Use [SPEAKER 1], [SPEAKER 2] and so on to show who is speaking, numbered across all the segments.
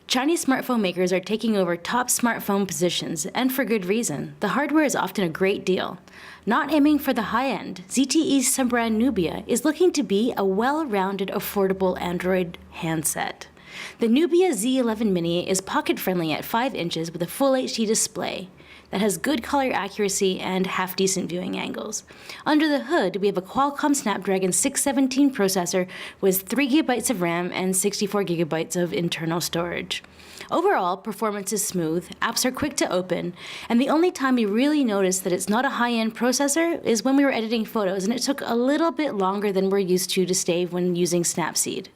[SPEAKER 1] Chinese smartphone makers are taking over top smartphone positions, and for good reason. The hardware is often a great deal. Not aiming for the high end, ZTE's sub-brand Nubia is looking to be a well-rounded, affordable Android handset. The Nubia Z11 Mini is pocket-friendly at 5 inches with a full HD display that has good color accuracy and half-decent viewing angles. Under the hood, we have a Qualcomm Snapdragon 617 processor with 3 GB of RAM and 64 GB of internal storage. Overall, performance is smooth, apps are quick to open, and the only time we really noticed that it's not a high-end processor is when we were editing photos, and it took a little bit longer than we're used to save when using Snapseed.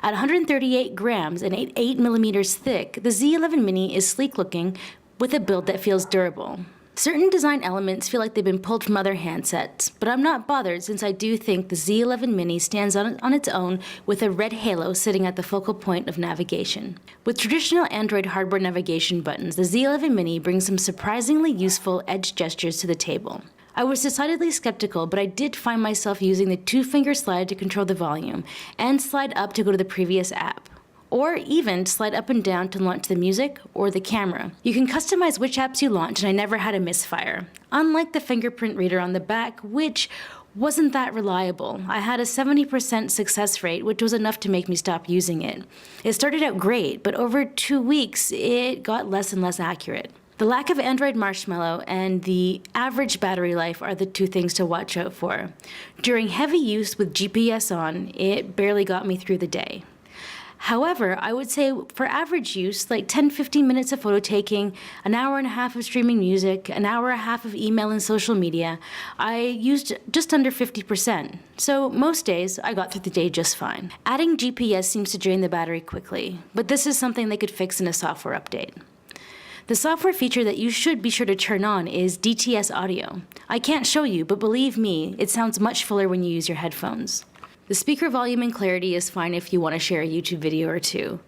[SPEAKER 1] At 138 grams and 8 millimeters thick, the Z11 Mini is sleek-looking with a build that feels durable. Certain design elements feel like they've been pulled from other handsets, but I'm not bothered since I do think the Z11 Mini stands on its own with a red halo sitting at the focal point of navigation. With traditional Android hardware navigation buttons, the Z11 Mini brings some surprisingly useful edge gestures to the table. I was decidedly skeptical, but I did find myself using the 2-finger slide to control the volume and slide up to go to the previous app, or even slide up and down to launch the music or the camera. You can customize which apps you launch, and I never had a misfire. Unlike the fingerprint reader on the back, which wasn't that reliable. I had a 70% success rate, which was enough to make me stop using it. It started out great, but over 2 weeks, it got less and less accurate. The lack of Android Marshmallow and the average battery life are the 2 things to watch out for. During heavy use with GPS on, it barely got me through the day. However, I would say for average use, like 10-15 minutes of photo taking, an hour and a half of streaming music, an hour and a half of email and social media, I used just under 50%. So most days, I got through the day just fine. Adding GPS seems to drain the battery quickly, but this is something they could fix in a software update. The software feature that you should be sure to turn on is DTS audio. I can't show you, but believe me, it sounds much fuller when you use your headphones. The speaker volume and clarity is fine if you want to share a YouTube video or two.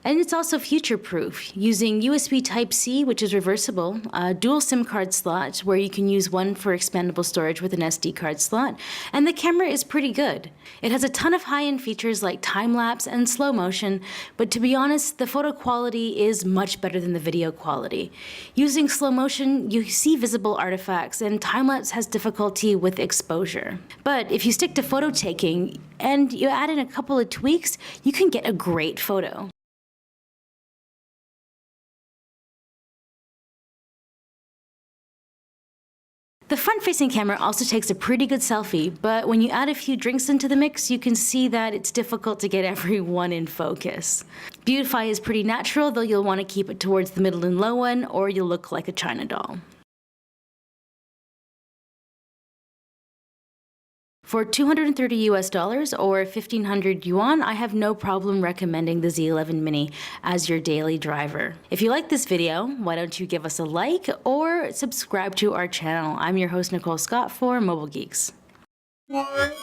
[SPEAKER 1] And it's also future-proof, using USB Type-C, which is reversible, a dual SIM card slot where you can use one for expandable storage with an SD card slot, and the camera is pretty good. It has a ton of high-end features like time-lapse and slow motion, but to be honest, the photo quality is much better than the video quality. Using slow motion, you see visible artifacts, and time-lapse has difficulty with exposure. But if you stick to photo taking and you add in a couple of tweaks, you can get a great photo. The front-facing camera also takes a pretty good selfie, but when you add a few drinks into the mix, you can see that it's difficult to get everyone in focus. Beautify is pretty natural, though you'll want to keep it towards the middle and low one, or you'll look like a China doll. For $230 US or 1,500 yuan, I have no problem recommending the Z11 Mini as your daily driver. If you like this video, why don't you give us a like or subscribe to our channel. I'm your host, Nicole Scott for Mobile Geeks.
[SPEAKER 2] What?